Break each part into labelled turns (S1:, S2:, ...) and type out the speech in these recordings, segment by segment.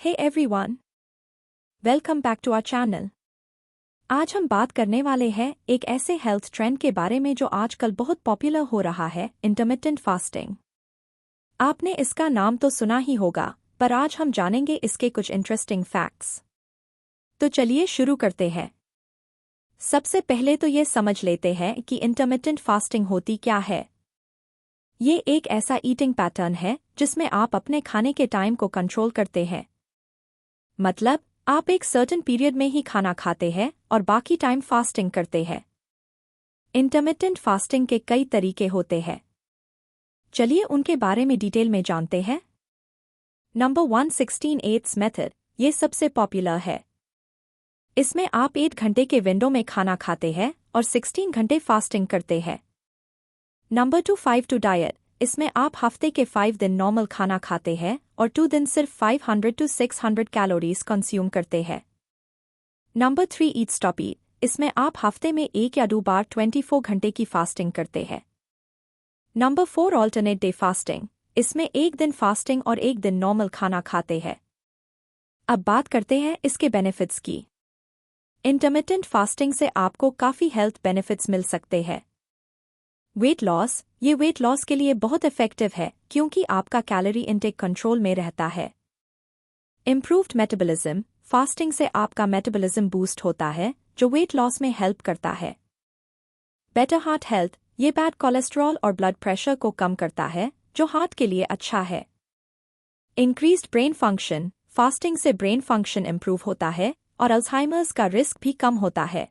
S1: Hey everyone! Welcome back to our channel. आज हम बात करने वाले हैं एक ऐसे हेल्थ ट्रेंड के बारे में जो आजकल बहुत पॉपुलर हो रहा है, इंटरमिटेंट फास्टिंग। आपने इसका नाम तो सुना ही होगा, पर आज हम जानेंगे इसके कुछ इंटरेस्टिंग फैक्ट्स। तो चलिए शुरू करते हैं। सबसे पहले तो ये समझ लेते हैं कि इंटरमिटेंट फास्टिंग होती क्या है। ये एक ऐसा ईटिंग पैटर्न है जिसमें आप अपने खाने के टाइम को कंट्रोल करते हैं। मतलब आप एक सर्टेन पीरियड में ही खाना खाते हैं और बाकी टाइम फास्टिंग करते हैं। इंटरमिटेंट फास्टिंग के कई तरीके होते हैं। चलिए उनके बारे में डिटेल में जानते हैं। नंबर 1 16/8 मेथड, ये सबसे पॉपुलर है। इसमें आप 8 घंटे के विंडो में खाना खाते हैं और 16 घंटे फास्टिंग करते हैं। नंबर 2 5-2 डाइट, इसमें आप हफ्ते के 5 दिन नॉर्मल खाना खाते हैं और 2 दिन सिर्फ 500 to 600 कैलोरीज कंज्यूम करते हैं। नंबर 3 ईट स्टॉप ईट, इसमें आप हफ्ते में 1 या 2 बार 24 घंटे की फास्टिंग करते हैं। नंबर 4 ऑल्टरनेट डे फास्टिंग, इसमें 1 दिन फास्टिंग और 1 दिन नॉर्मल खाना खाते हैं। अब बात करते हैं इसके बेनिफिट्स की। इंटरमिटेंट फास्टिंग से आपको काफ़ी हेल्थ बेनिफिट्स मिल सकते हैं। वेट लॉस, ये वेट लॉस के लिए बहुत इफेक्टिव है क्योंकि आपका कैलोरी इंटेक कंट्रोल में रहता है। इम्प्रूव्ड मेटाबॉलिज्म, फास्टिंग से आपका मेटाबॉलिज्म बूस्ट होता है जो वेट लॉस में हेल्प करता है। बेटर हार्ट हेल्थ, ये बैड कोलेस्ट्रॉल और ब्लड प्रेशर को कम करता है जो हार्ट के लिए अच्छा है। इंक्रीज्ड ब्रेन फंक्शन, फास्टिंग से ब्रेन फंक्शन इम्प्रूव होता है और अल्जाइमर्स का रिस्क भी कम होता है।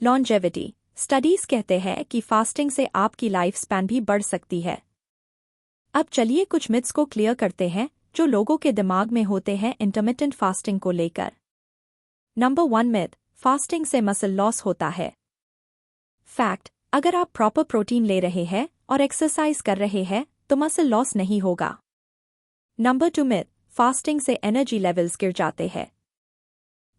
S1: लॉन्जेविटी, स्टडीज कहते हैं कि फास्टिंग से आपकी लाइफ स्पैन भी बढ़ सकती है। अब चलिए कुछ मिथ्स को क्लियर करते हैं जो लोगों के दिमाग में होते हैं इंटरमिटेंट फास्टिंग को लेकर। नंबर 1 मिथ, फास्टिंग से मसल लॉस होता है। फैक्ट, अगर आप प्रॉपर प्रोटीन ले रहे हैं और एक्सरसाइज कर रहे हैं तो मसल लॉस नहीं होगा। नंबर 2 मिथ, फास्टिंग से एनर्जी लेवल्स गिर जाते हैं।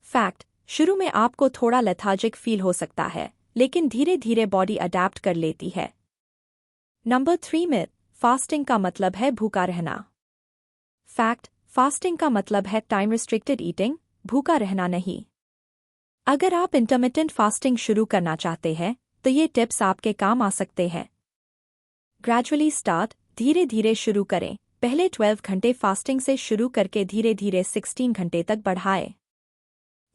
S1: फैक्ट, शुरू में आपको थोड़ा लेथार्जिक फील हो सकता है लेकिन धीरे धीरे बॉडी अडैप्ट कर लेती है। नंबर 3 मिथ, फास्टिंग का मतलब है भूखा रहना। फैक्ट, फास्टिंग का मतलब है टाइम रिस्ट्रिक्टेड ईटिंग, भूखा रहना नहीं। अगर आप इंटरमिटेंट फास्टिंग शुरू करना चाहते हैं तो ये टिप्स आपके काम आ सकते हैं। ग्रेजुअली स्टार्ट, धीरे धीरे शुरू करें। पहले 12 घंटे फास्टिंग से शुरू करके धीरे धीरे 16 घंटे तक बढ़ाएं।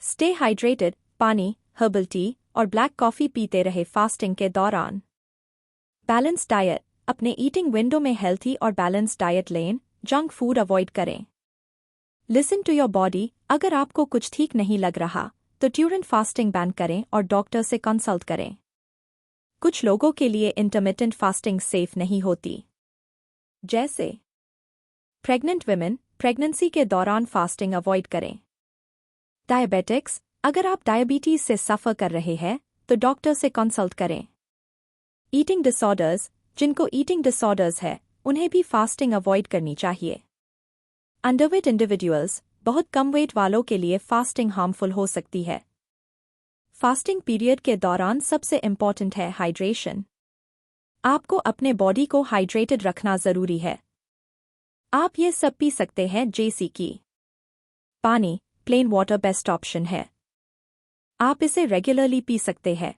S1: स्टे हाइड्रेटेड, पानी, हर्बल टी और ब्लैक कॉफी पीते रहे फास्टिंग के दौरान। बैलेंस डाइट, अपने ईटिंग विंडो में हेल्थी और बैलेंस डाइट लें, जंक फूड अवॉइड करें। लिसन टू योर बॉडी, अगर आपको कुछ ठीक नहीं लग रहा तो ड्यूरेंट फास्टिंग बैन करें और डॉक्टर से कंसल्ट करें। कुछ लोगों के लिए इंटरमिटेंट फास्टिंग सेफ नहीं होती, जैसे प्रेग्नेंट विमेन, प्रेगनेंसी के दौरान फास्टिंग अवॉइड करें। डायबिटिक्स, अगर आप डायबिटीज से सफ़र कर रहे हैं तो डॉक्टर से कंसल्ट करें। ईटिंग डिसऑर्डर्स, जिनको ईटिंग डिसऑर्डर्स है उन्हें भी फास्टिंग अवॉइड करनी चाहिए। अंडरवेट इंडिविजुअल्स, बहुत कम वेट वालों के लिए फास्टिंग हार्मफुल हो सकती है। फास्टिंग पीरियड के दौरान सबसे इम्पॉर्टेंट है हाइड्रेशन। आपको अपने बॉडी को हाइड्रेटेड रखना जरूरी है। आप ये सब पी सकते हैं जैसे कि पानी, प्लेन वाटर बेस्ट ऑप्शन है। आप इसे रेगुलरली पी सकते हैं।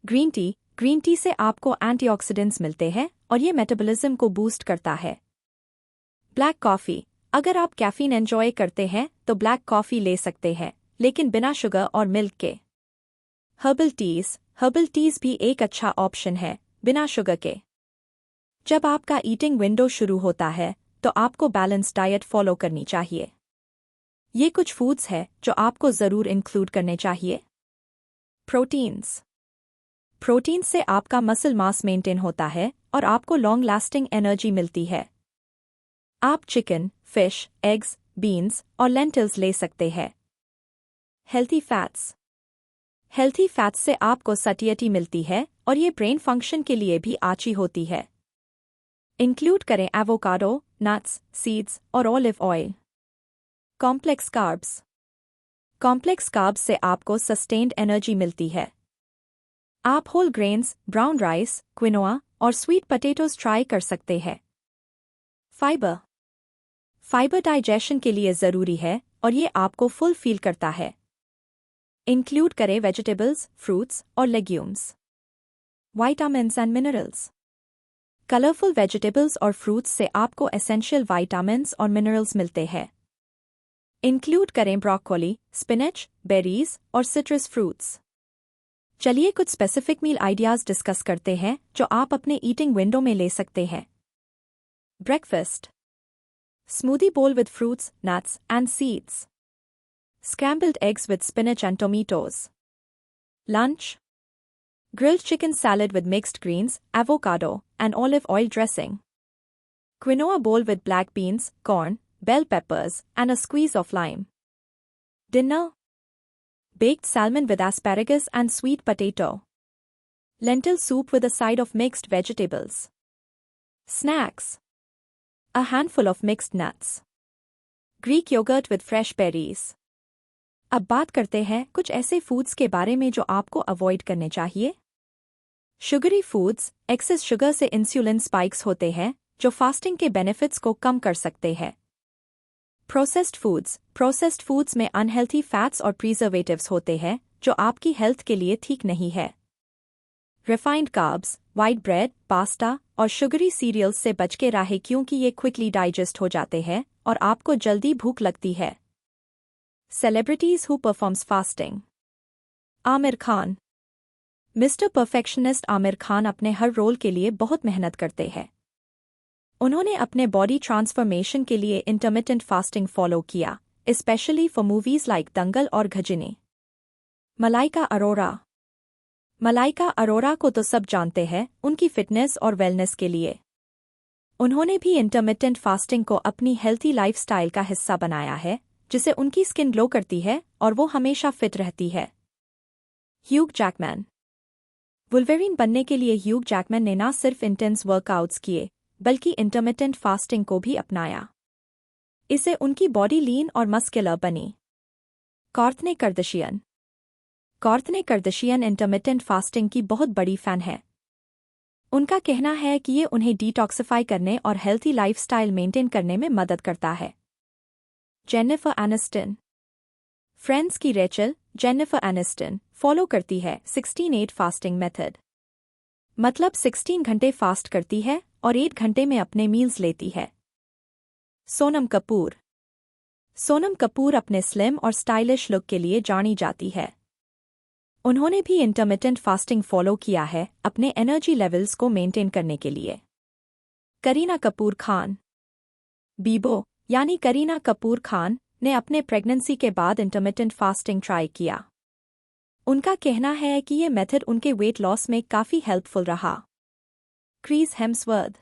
S1: ग्रीन टी से आपको एंटीऑक्सीडेंट्स मिलते हैं और ये मेटाबॉलिज्म को बूस्ट करता है। ब्लैक कॉफ़ी, अगर आप कैफीन एंजॉय करते हैं तो ब्लैक कॉफ़ी ले सकते हैं लेकिन बिना शुगर और मिल्क के। हर्बल टीज भी एक अच्छा ऑप्शन है बिना शुगर के। जब आपका ईटिंग विंडो शुरू होता है तो आपको बैलेंस डाइट फॉलो करनी चाहिए। ये कुछ फूड्स हैं जो आपको ज़रूर इंक्लूड करने चाहिए। प्रोटीन से आपका मसल मास मेंटेन होता है और आपको लॉन्ग लास्टिंग एनर्जी मिलती है। आप चिकन, फिश, एग्स, बीन्स और लेंटिल्स ले सकते हैं। हेल्थी फैट्स से आपको सटियटी मिलती है और ये ब्रेन फंक्शन के लिए भी अच्छी होती है। इंक्लूड करें एवोकाडो, नट्स, सीड्स और ऑलिव ऑयल। कॉम्प्लेक्स कार्ब्स से आपको सस्टेन्ड एनर्जी मिलती है। आप whole grains, brown rice, quinoa और स्वीट पोटैटोज ट्राई कर सकते हैं। फाइबर डाइजेशन के लिए ज़रूरी है और ये आपको फुल फील करता है। इंक्लूड करें वेजिटेबल्स, फ्रूट्स और legumes. Vitamins and minerals. Colourful vegetables और फ्रूट्स से आपको एसेंशियल विटामिन्स और मिनरल्स मिलते हैं। इंक्लूड करें ब्रोकोली, स्पिनच, बेरीज और सिट्रस फ्रूट्स। चलिए कुछ स्पेसिफिक मील आइडियाज़ डिस्कस करते हैं जो आप अपने ईटिंग विंडो में ले सकते हैं। Breakfast. Smoothie bowl with fruits, nuts, and seeds. Scrambled eggs with spinach and tomatoes. Lunch. Grilled chicken salad with mixed greens, avocado, and olive oil dressing. Quinoa bowl with black beans, corn, bell peppers, and a squeeze of lime. Dinner. Baked salmon with asparagus and sweet potato. Lentil soup with a side of mixed vegetables. Snacks. A handful of mixed nuts. Greek yogurt with fresh berries. अब बात करते हैं कुछ ऐसे foods के बारे में जो आपको अवॉइड करने चाहिए। Sugary foods. एक्सेस शुगर से इंसुलिन स्पाइक्स होते हैं जो फास्टिंग के बेनिफिट्स को कम कर सकते हैं। Processed foods. प्रोसेस्ड फूड्स में अनहेल्थी फैट्स और प्रिजर्वेटिव्स होते हैं जो आपकी हेल्थ के लिए ठीक नहीं है। Refined carbs, white bread, pasta और शुगरी सीरियल्स से बच के रहें क्योंकि ये क्विकली डाइजेस्ट हो जाते हैं और आपको जल्दी भूख लगती है। Celebrities who performs fasting. Aamir Khan. Mister perfectionist Aamir Khan अपने हर रोल के लिए बहुत मेहनत करते हैं। उन्होंने अपने बॉडी ट्रांसफॉर्मेशन के लिए इंटरमिटेंट फास्टिंग फॉलो किया, स्पेशली फॉर मूवीज लाइक दंगल और घजिनी। मलाइका अरोरा। मलाइका अरोरा को तो सब जानते हैं उनकी फिटनेस और वेलनेस के लिए। उन्होंने भी इंटरमिटेंट फास्टिंग को अपनी हेल्थी लाइफस्टाइल का हिस्सा बनाया है जिससे उनकी स्किन ग्लो करती है और वो हमेशा फिट रहती है। Hugh Jackman. वुल्वेरीन बनने के लिए ह्यूग जैकमैन ने न सिर्फ इंटेंस वर्कआउट्स किए बल्कि इंटरमिटेंट फास्टिंग को भी अपनाया। इससे उनकी बॉडी लीन और मस्कुलर बनी। कोर्टनी कार्दाशियन। कोर्टनी कार्दाशियन इंटरमिटेंट फास्टिंग की बहुत बड़ी फैन है। उनका कहना है कि ये उन्हें डिटॉक्सिफाई करने और हेल्थी लाइफस्टाइल मेंटेन करने में मदद करता है। Jennifer Aniston. फ्रेंड्स की रेचल, जेनिफर एनिस्टन फॉलो करती है 16-8 फास्टिंग मेथड। मतलब 16 घंटे फास्ट करती है और 8 घंटे में अपने मील्स लेती है। सोनम कपूर। सोनम कपूर अपने स्लिम और स्टाइलिश लुक के लिए जानी जाती है। उन्होंने भी इंटरमिटेंट फास्टिंग फॉलो किया है अपने एनर्जी लेवल्स को मेंटेन करने के लिए। करीना कपूर खान। बीबो यानी करीना कपूर खान ने अपने प्रेगनेंसी के बाद इंटरमिटेंट फास्टिंग ट्राई किया। उनका कहना है कि ये मेथड उनके वेट लॉस में काफ़ी हेल्पफुल रहा। Chris Hemsworth.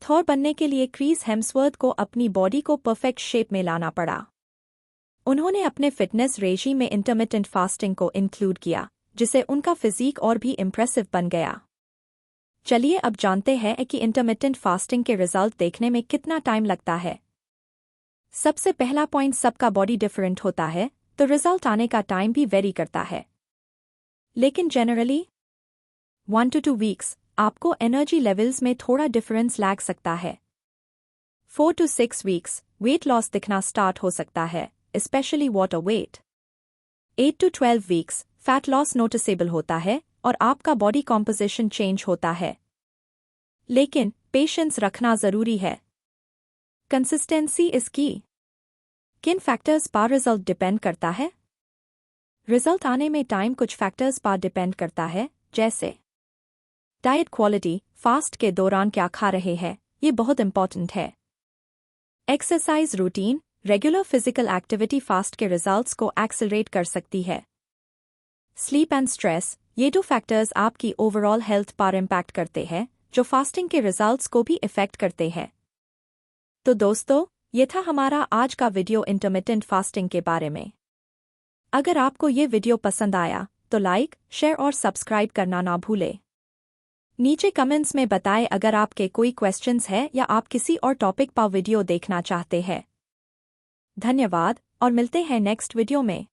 S1: थॉर बनने के लिए क्रिस हेम्सवर्थ को अपनी बॉडी को परफेक्ट शेप में लाना पड़ा। उन्होंने अपने फिटनेस रेजीम में इंटरमिटेंट फास्टिंग को इंक्लूड किया जिससे उनका फिजिक और भी इम्प्रेसिव बन गया। चलिए अब जानते हैं कि इंटरमिटेंट फास्टिंग के रिजल्ट देखने में कितना टाइम लगता है। सबसे पहला पॉइंट, सबका बॉडी डिफरेंट होता है तो रिजल्ट आने का टाइम भी वेरी करता है। लेकिन जनरली 1 to 2 वीक्स आपको एनर्जी लेवल्स में थोड़ा डिफरेंस लग सकता है। 4 to 6 वीक्स वेट लॉस दिखना स्टार्ट हो सकता है, especially water weight. 8 to 12 weeks, fat loss noticeable होता है और आपका body composition change होता है। लेकिन patience रखना जरूरी है। Consistency is key. किन factors पर result depend करता है? Result आने में time कुछ factors पर depend करता है, जैसे diet quality, fast के दौरान क्या खा रहे हैं, ये बहुत important है। Exercise routine, regular physical activity fast के रिजल्ट्स को एक्सेलरेट कर सकती है। स्लीप एंड स्ट्रेस, ये दो फैक्टर्स आपकी ओवरऑल हेल्थ पर इम्पैक्ट करते हैं जो फास्टिंग के रिजल्ट्स को भी इफेक्ट करते हैं। तो दोस्तों, ये था हमारा आज का वीडियो इंटरमिटेंट फास्टिंग के बारे में। अगर आपको ये वीडियो पसंद आया तो लाइक, शेयर और सब्सक्राइब करना ना भूलें। नीचे कमेंट्स में बताएं अगर आपके कोई क्वेश्चंस है या आप किसी और टॉपिक पर वीडियो देखना चाहते हैं। धन्यवाद और मिलते हैं नेक्स्ट वीडियो में।